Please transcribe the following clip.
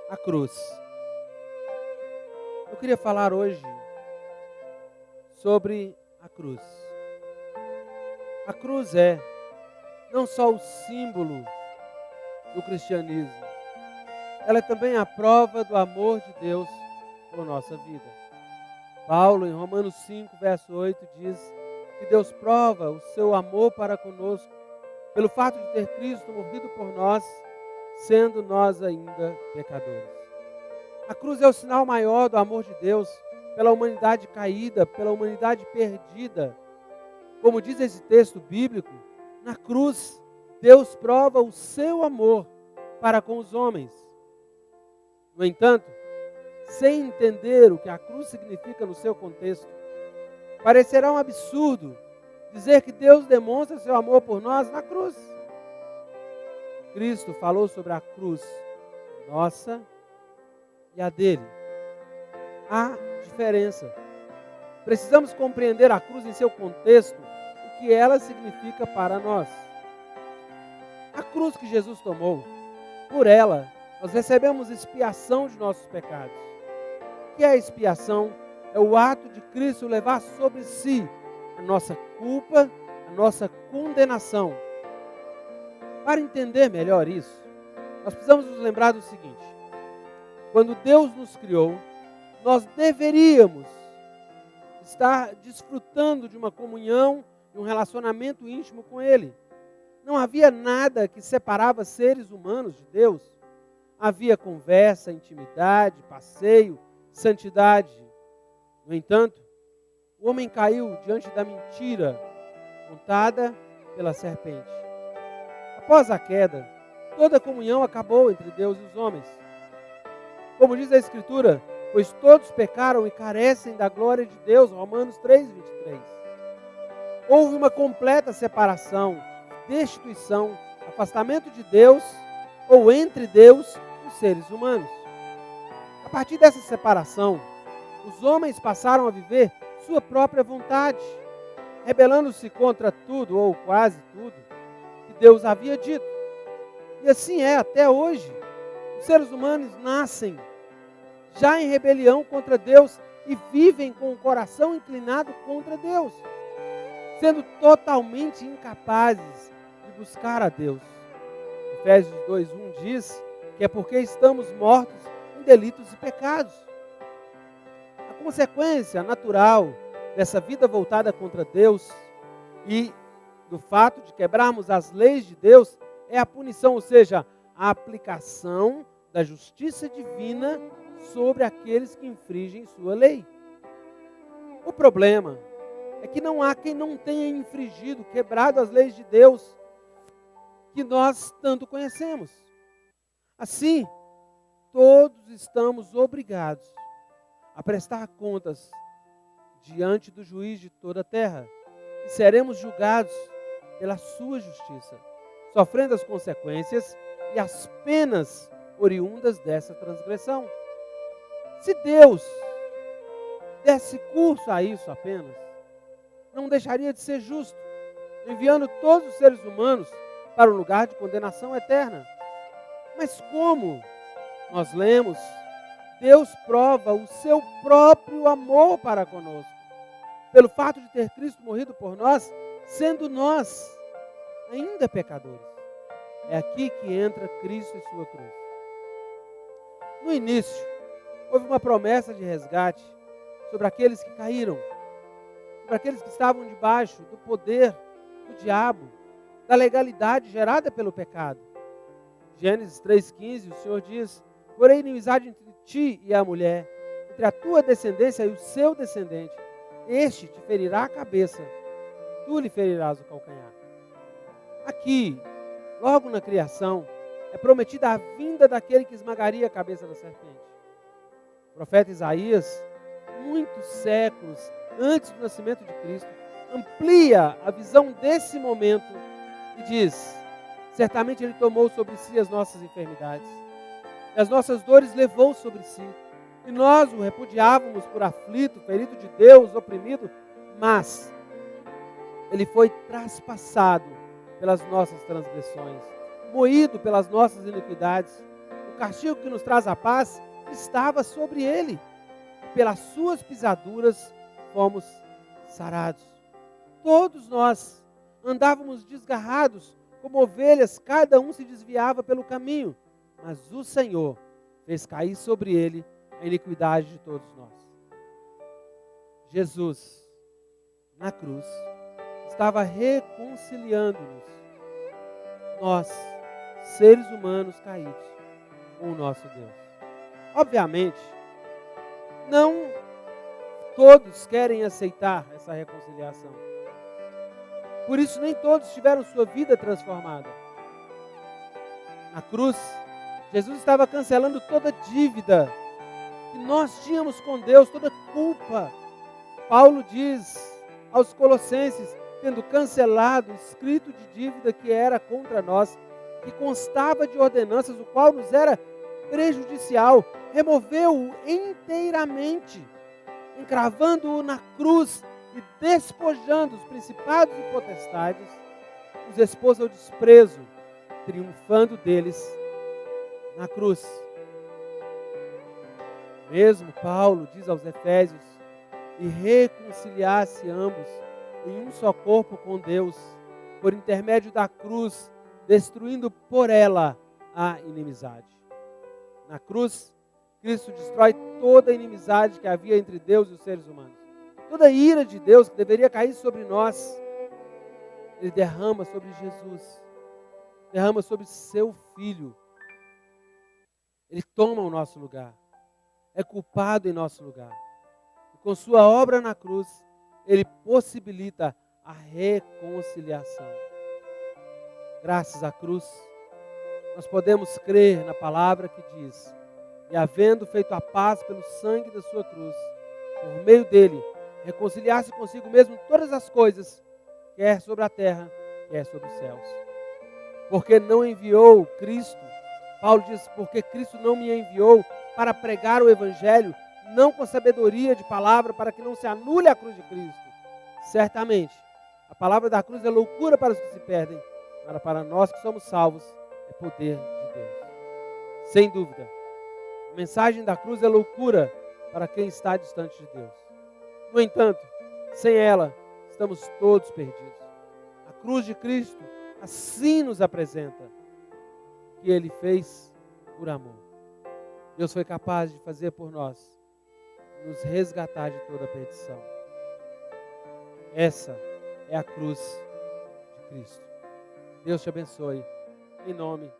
A cruz. Eu queria falar hoje sobre a cruz. A cruz é não só o símbolo do cristianismo, ela é também a prova do amor de Deus por nossa vida. Paulo, em Romanos 5, verso 8, diz que Deus prova o seu amor para conosco pelo fato de ter Cristo morrido por nós, sendo nós ainda pecadores. A cruz é o sinal maior do amor de Deus pela humanidade caída, pela humanidade perdida. Como diz esse texto bíblico, na cruz Deus prova o seu amor para com os homens. No entanto, sem entender o que a cruz significa no seu contexto, parecerá um absurdo dizer que Deus demonstra seu amor por nós na cruz. Cristo falou sobre a cruz nossa e a dele. Há diferença. Precisamos compreender a cruz em seu contexto, o que ela significa para nós. A cruz que Jesus tomou, por ela, nós recebemos expiação de nossos pecados. O que é a expiação? É o ato de Cristo levar sobre si a nossa culpa, a nossa condenação. Para entender melhor isso, nós precisamos nos lembrar do seguinte: quando Deus nos criou, nós deveríamos estar desfrutando de uma comunhão, de um relacionamento íntimo com Ele. Não havia nada que separava seres humanos de Deus. Havia conversa, intimidade, passeio, santidade. No entanto, o homem caiu diante da mentira contada pela serpente. Após a queda, toda a comunhão acabou entre Deus e os homens. Como diz a Escritura, pois todos pecaram e carecem da glória de Deus, Romanos 3:23. Houve uma completa separação, destituição, afastamento de Deus ou entre Deus e os seres humanos. A partir dessa separação, os homens passaram a viver sua própria vontade, rebelando-se contra tudo ou quase tudo que Deus havia dito. E assim é até hoje. Os seres humanos nascem já em rebelião contra Deus e vivem com o coração inclinado contra Deus, sendo totalmente incapazes de buscar a Deus. Efésios 2:1 diz que é porque estamos mortos em delitos e pecados. A consequência natural dessa vida voltada contra Deus e do fato de quebrarmos as leis de Deus é a punição, ou seja, a aplicação da justiça divina sobre aqueles que infringem sua lei. O problema é que não há quem não tenha infringido, quebrado as leis de Deus que nós tanto conhecemos. Assim, todos estamos obrigados a prestar contas diante do juiz de toda a terra e seremos julgados pela sua justiça, sofrendo as consequências e as penas oriundas dessa transgressão. Se Deus desse curso a isso apenas, não deixaria de ser justo, enviando todos os seres humanos para um lugar de condenação eterna. Mas como nós lemos, Deus prova o seu próprio amor para conosco, pelo fato de ter Cristo morrido por nós, sendo nós ainda pecadores. É aqui que entra Cristo e sua cruz. No início, houve uma promessa de resgate sobre aqueles que caíram, sobre aqueles que estavam debaixo do poder do diabo, da legalidade gerada pelo pecado. Gênesis 3:15, o Senhor diz: porém inimizade entre ti e a mulher, entre a tua descendência e o seu descendente. Este te ferirá a cabeça, tu lhe ferirás o calcanhar. Aqui, logo na criação, é prometida a vinda daquele que esmagaria a cabeça da serpente. O profeta Isaías, muitos séculos antes do nascimento de Cristo, amplia a visão desse momento e diz: certamente Ele tomou sobre si as nossas enfermidades, e as nossas dores levou sobre si, e nós o repudiávamos por aflito, ferido de Deus, oprimido, mas Ele foi traspassado pelas nossas transgressões, moído pelas nossas iniquidades. O castigo que nos traz a paz estava sobre ele. Pelas suas pisaduras fomos sarados. Todos nós andávamos desgarrados, como ovelhas, cada um se desviava pelo caminho, mas o Senhor fez cair sobre ele a iniquidade de todos nós. Jesus, na cruz, estava reconciliando-nos, nós, seres humanos caídos, com o nosso Deus. Obviamente, não todos querem aceitar essa reconciliação. Por isso, nem todos tiveram sua vida transformada. Na cruz, Jesus estava cancelando toda dívida que nós tínhamos com Deus, toda culpa. Paulo diz aos Colossenses, tendo cancelado o escrito de dívida que era contra nós, que constava de ordenanças, o qual nos era prejudicial, removeu-o inteiramente, encravando-o na cruz e despojando os principados e potestades, os expôs ao desprezo, triunfando deles na cruz. Mesmo Paulo diz aos Efésios, e reconciliasse ambos em um só corpo com Deus, por intermédio da cruz, destruindo por ela a inimizade. Na cruz, Cristo destrói toda a inimizade que havia entre Deus e os seres humanos. Toda a ira de Deus que deveria cair sobre nós, Ele derrama sobre Jesus, derrama sobre seu Filho. Ele toma o nosso lugar, é culpado em nosso lugar. E com sua obra na cruz, Ele possibilita a reconciliação. Graças à cruz, nós podemos crer na palavra que diz, e havendo feito a paz pelo sangue da sua cruz, por meio dele, reconciliar-se consigo mesmo todas as coisas, quer sobre a terra, quer sobre os céus. Porque não enviou Cristo, Paulo diz, porque Cristo não me enviou para pregar o evangelho, não com sabedoria de palavra, para que não se anule a cruz de Cristo. Certamente, a palavra da cruz é loucura para os que se perdem, mas para nós que somos salvos, é poder de Deus. Sem dúvida, a mensagem da cruz é loucura para quem está distante de Deus. No entanto, sem ela, estamos todos perdidos. A cruz de Cristo assim nos apresenta o que Ele fez por amor. Deus foi capaz de fazer por nós, nos resgatar de toda a perdição. Essa é a cruz de Cristo. Deus te abençoe, em nome